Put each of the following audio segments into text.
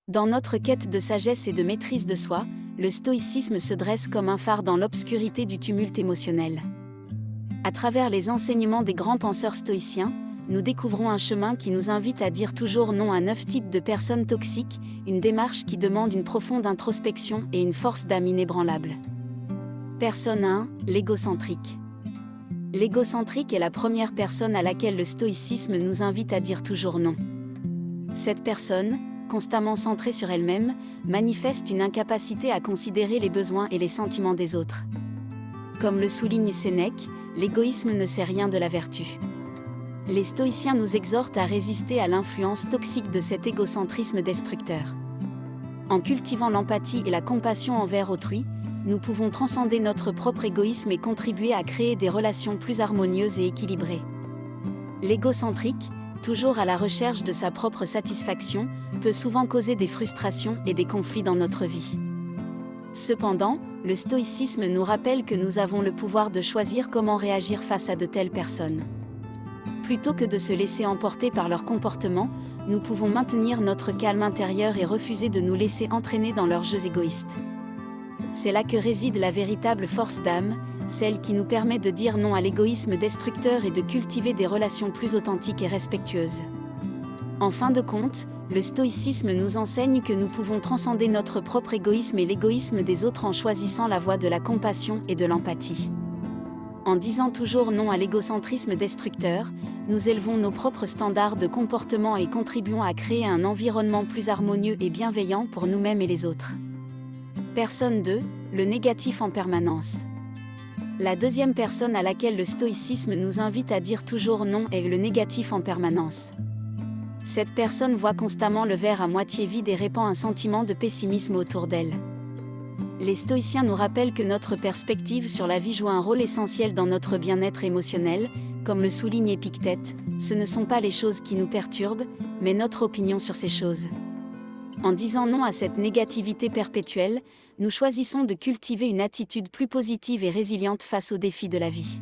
Dans notre quête de sagesse et de maîtrise de soi, le stoïcisme se dresse comme un phare dans l'obscurité du tumulte émotionnel. À travers les enseignements des grands penseurs stoïciens, nous découvrons un chemin qui nous invite à dire toujours non à 9 types de personnes toxiques, une démarche qui demande une profonde introspection et une force d'âme inébranlable. Personne 1, l'égocentrique. L'égocentrique est la première personne à laquelle le stoïcisme nous invite à dire toujours non. Cette personne, constamment centrée sur elle-même, manifeste une incapacité à considérer les besoins et les sentiments des autres. Comme le souligne Sénèque, l'égoïsme ne sait rien de la vertu. Les stoïciens nous exhortent à résister à l'influence toxique de cet égocentrisme destructeur. En cultivant l'empathie et la compassion envers autrui, nous pouvons transcender notre propre égoïsme et contribuer à créer des relations plus harmonieuses et équilibrées. L'égocentrique, toujours à la recherche de sa propre satisfaction, peut souvent causer des frustrations et des conflits dans notre vie. Cependant, le stoïcisme nous rappelle que nous avons le pouvoir de choisir comment réagir face à de telles personnes. Plutôt que de se laisser emporter par leur comportement, nous pouvons maintenir notre calme intérieur et refuser de nous laisser entraîner dans leurs jeux égoïstes. C'est là que réside la véritable force d'âme, celle qui nous permet de dire non à l'égoïsme destructeur et de cultiver des relations plus authentiques et respectueuses. En fin de compte, le stoïcisme nous enseigne que nous pouvons transcender notre propre égoïsme et l'égoïsme des autres en choisissant la voie de la compassion et de l'empathie. En disant toujours non à l'égocentrisme destructeur, nous élevons nos propres standards de comportement et contribuons à créer un environnement plus harmonieux et bienveillant pour nous-mêmes et les autres. Personne 2, le négatif en permanence. La deuxième personne à laquelle le stoïcisme nous invite à dire toujours non est le négatif en permanence. Cette personne voit constamment le verre à moitié vide et répand un sentiment de pessimisme autour d'elle. Les stoïciens nous rappellent que notre perspective sur la vie joue un rôle essentiel dans notre bien-être émotionnel, comme le souligne Épictète, ce ne sont pas les choses qui nous perturbent, mais notre opinion sur ces choses. En disant non à cette négativité perpétuelle, nous choisissons de cultiver une attitude plus positive et résiliente face aux défis de la vie.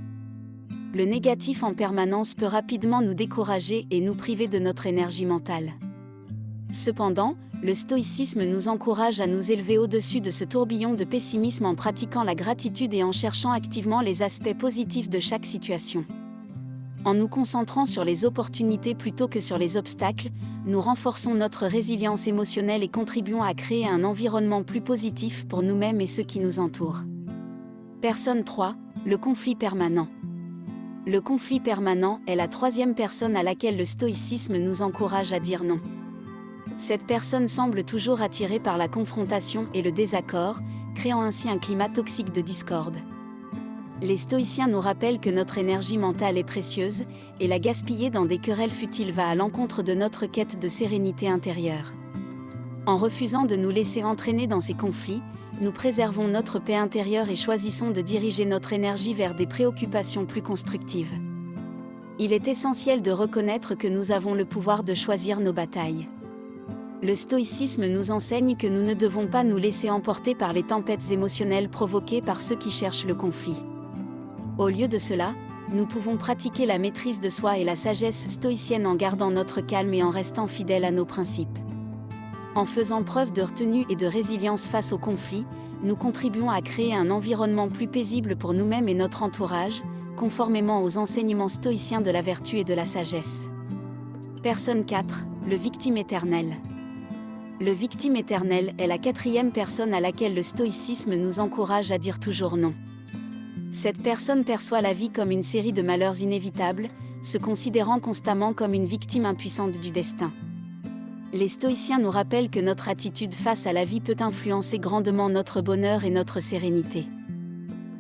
Le négatif en permanence peut rapidement nous décourager et nous priver de notre énergie mentale. Cependant, le stoïcisme nous encourage à nous élever au-dessus de ce tourbillon de pessimisme en pratiquant la gratitude et en cherchant activement les aspects positifs de chaque situation. En nous concentrant sur les opportunités plutôt que sur les obstacles, nous renforçons notre résilience émotionnelle et contribuons à créer un environnement plus positif pour nous-mêmes et ceux qui nous entourent. Personne 3, le conflit permanent. Le conflit permanent est la troisième personne à laquelle le stoïcisme nous encourage à dire non. Cette personne semble toujours attirée par la confrontation et le désaccord, créant ainsi un climat toxique de discorde. Les stoïciens nous rappellent que notre énergie mentale est précieuse, et la gaspiller dans des querelles futiles va à l'encontre de notre quête de sérénité intérieure. En refusant de nous laisser entraîner dans ces conflits, nous préservons notre paix intérieure et choisissons de diriger notre énergie vers des préoccupations plus constructives. Il est essentiel de reconnaître que nous avons le pouvoir de choisir nos batailles. Le stoïcisme nous enseigne que nous ne devons pas nous laisser emporter par les tempêtes émotionnelles provoquées par ceux qui cherchent le conflit. Au lieu de cela, nous pouvons pratiquer la maîtrise de soi et la sagesse stoïcienne en gardant notre calme et en restant fidèles à nos principes. En faisant preuve de retenue et de résilience face aux conflits, nous contribuons à créer un environnement plus paisible pour nous-mêmes et notre entourage, conformément aux enseignements stoïciens de la vertu et de la sagesse. Personne 4, le victime éternel. Le victime éternel est la quatrième personne à laquelle le stoïcisme nous encourage à dire toujours non. Cette personne perçoit la vie comme une série de malheurs inévitables, se considérant constamment comme une victime impuissante du destin. Les stoïciens nous rappellent que notre attitude face à la vie peut influencer grandement notre bonheur et notre sérénité.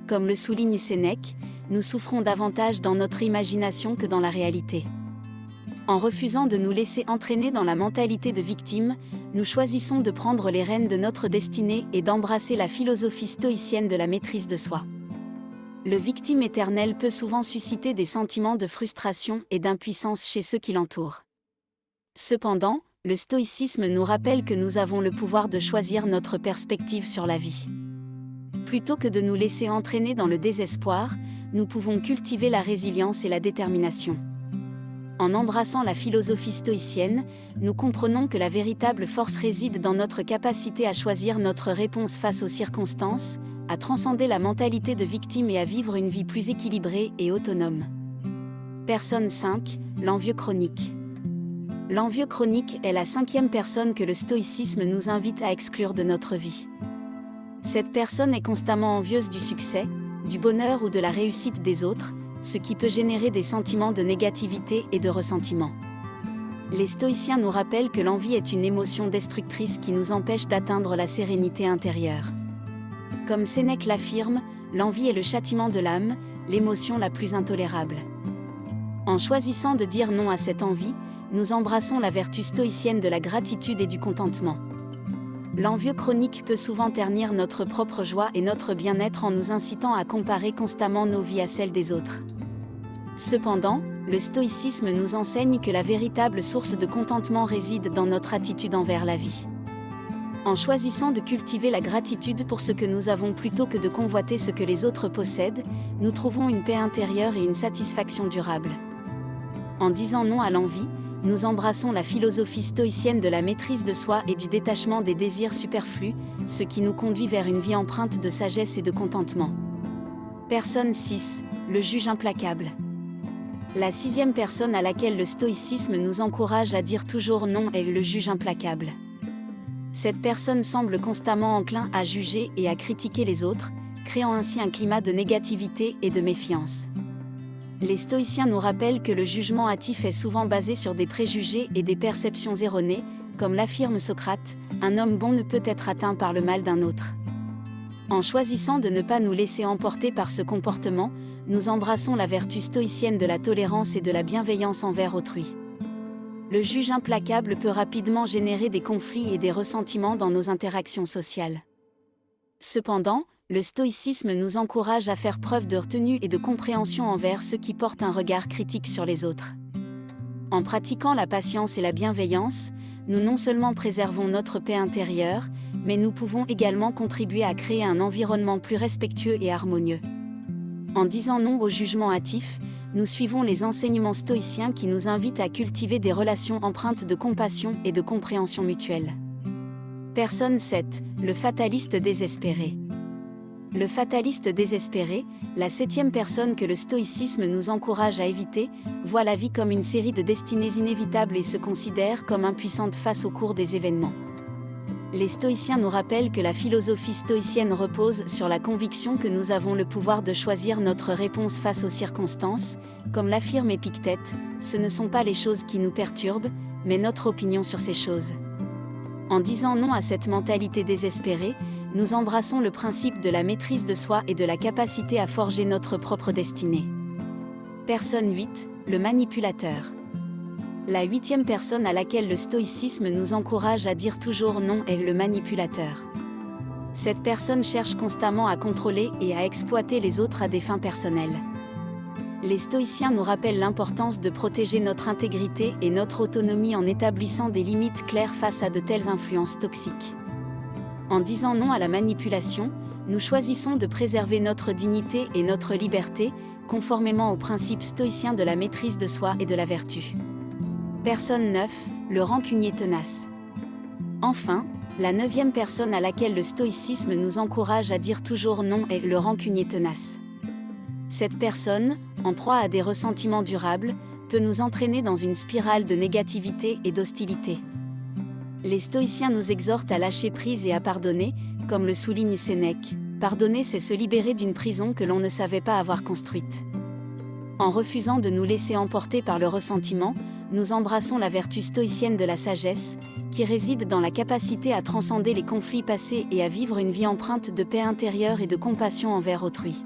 Comme le souligne Sénèque, nous souffrons davantage dans notre imagination que dans la réalité. En refusant de nous laisser entraîner dans la mentalité de victime, nous choisissons de prendre les rênes de notre destinée et d'embrasser la philosophie stoïcienne de la maîtrise de soi. Le victime éternel peut souvent susciter des sentiments de frustration et d'impuissance chez ceux qui l'entourent. Cependant, le stoïcisme nous rappelle que nous avons le pouvoir de choisir notre perspective sur la vie. Plutôt que de nous laisser entraîner dans le désespoir, nous pouvons cultiver la résilience et la détermination. En embrassant la philosophie stoïcienne, nous comprenons que la véritable force réside dans notre capacité à choisir notre réponse face aux circonstances, à transcender la mentalité de victime et à vivre une vie plus équilibrée et autonome. Personne 5, l'envieux chronique. L'envieux chronique est la 5e personne que le stoïcisme nous invite à exclure de notre vie. Cette personne est constamment envieuse du succès, du bonheur ou de la réussite des autres, ce qui peut générer des sentiments de négativité et de ressentiment. Les stoïciens nous rappellent que l'envie est une émotion destructrice qui nous empêche d'atteindre la sérénité intérieure. Comme Sénèque l'affirme, l'envie est le châtiment de l'âme, l'émotion la plus intolérable. En choisissant de dire non à cette envie, nous embrassons la vertu stoïcienne de la gratitude et du contentement. L'envieux chronique peut souvent ternir notre propre joie et notre bien-être en nous incitant à comparer constamment nos vies à celles des autres. Cependant, le stoïcisme nous enseigne que la véritable source de contentement réside dans notre attitude envers la vie. En choisissant de cultiver la gratitude pour ce que nous avons plutôt que de convoiter ce que les autres possèdent, nous trouvons une paix intérieure et une satisfaction durable. En disant non à l'envie, nous embrassons la philosophie stoïcienne de la maîtrise de soi et du détachement des désirs superflus, ce qui nous conduit vers une vie empreinte de sagesse et de contentement. Personne 6, le juge implacable. La 6e personne à laquelle le stoïcisme nous encourage à dire toujours non est le juge implacable. Cette personne semble constamment enclin à juger et à critiquer les autres, créant ainsi un climat de négativité et de méfiance. Les stoïciens nous rappellent que le jugement hâtif est souvent basé sur des préjugés et des perceptions erronées, comme l'affirme Socrate, un homme bon ne peut être atteint par le mal d'un autre. En choisissant de ne pas nous laisser emporter par ce comportement, nous embrassons la vertu stoïcienne de la tolérance et de la bienveillance envers autrui. Le juge implacable peut rapidement générer des conflits et des ressentiments dans nos interactions sociales. Cependant, le stoïcisme nous encourage à faire preuve de retenue et de compréhension envers ceux qui portent un regard critique sur les autres. En pratiquant la patience et la bienveillance, nous non seulement préservons notre paix intérieure, mais nous pouvons également contribuer à créer un environnement plus respectueux et harmonieux. En disant non au jugement hâtif, nous suivons les enseignements stoïciens qui nous invitent à cultiver des relations empreintes de compassion et de compréhension mutuelle. Personne 7, le fataliste désespéré. Le fataliste désespéré, la 7e personne que le stoïcisme nous encourage à éviter, voit la vie comme une série de destinées inévitables et se considère comme impuissante face au cours des événements. Les stoïciens nous rappellent que la philosophie stoïcienne repose sur la conviction que nous avons le pouvoir de choisir notre réponse face aux circonstances, comme l'affirme Épictète, ce ne sont pas les choses qui nous perturbent, mais notre opinion sur ces choses. En disant non à cette mentalité désespérée, nous embrassons le principe de la maîtrise de soi et de la capacité à forger notre propre destinée. Personne 8, le manipulateur. La 8e personne à laquelle le stoïcisme nous encourage à dire toujours non est le manipulateur. Cette personne cherche constamment à contrôler et à exploiter les autres à des fins personnelles. Les stoïciens nous rappellent l'importance de protéger notre intégrité et notre autonomie en établissant des limites claires face à de telles influences toxiques. En disant non à la manipulation, nous choisissons de préserver notre dignité et notre liberté, conformément aux principes stoïciens de la maîtrise de soi et de la vertu. Personne 9, le rancunier tenace. Enfin, la 9e personne à laquelle le stoïcisme nous encourage à dire toujours non est le rancunier tenace. Cette personne, en proie à des ressentiments durables, peut nous entraîner dans une spirale de négativité et d'hostilité. Les stoïciens nous exhortent à lâcher prise et à pardonner, comme le souligne Sénèque. Pardonner, c'est se libérer d'une prison que l'on ne savait pas avoir construite. En refusant de nous laisser emporter par le ressentiment, nous embrassons la vertu stoïcienne de la sagesse, qui réside dans la capacité à transcender les conflits passés et à vivre une vie empreinte de paix intérieure et de compassion envers autrui.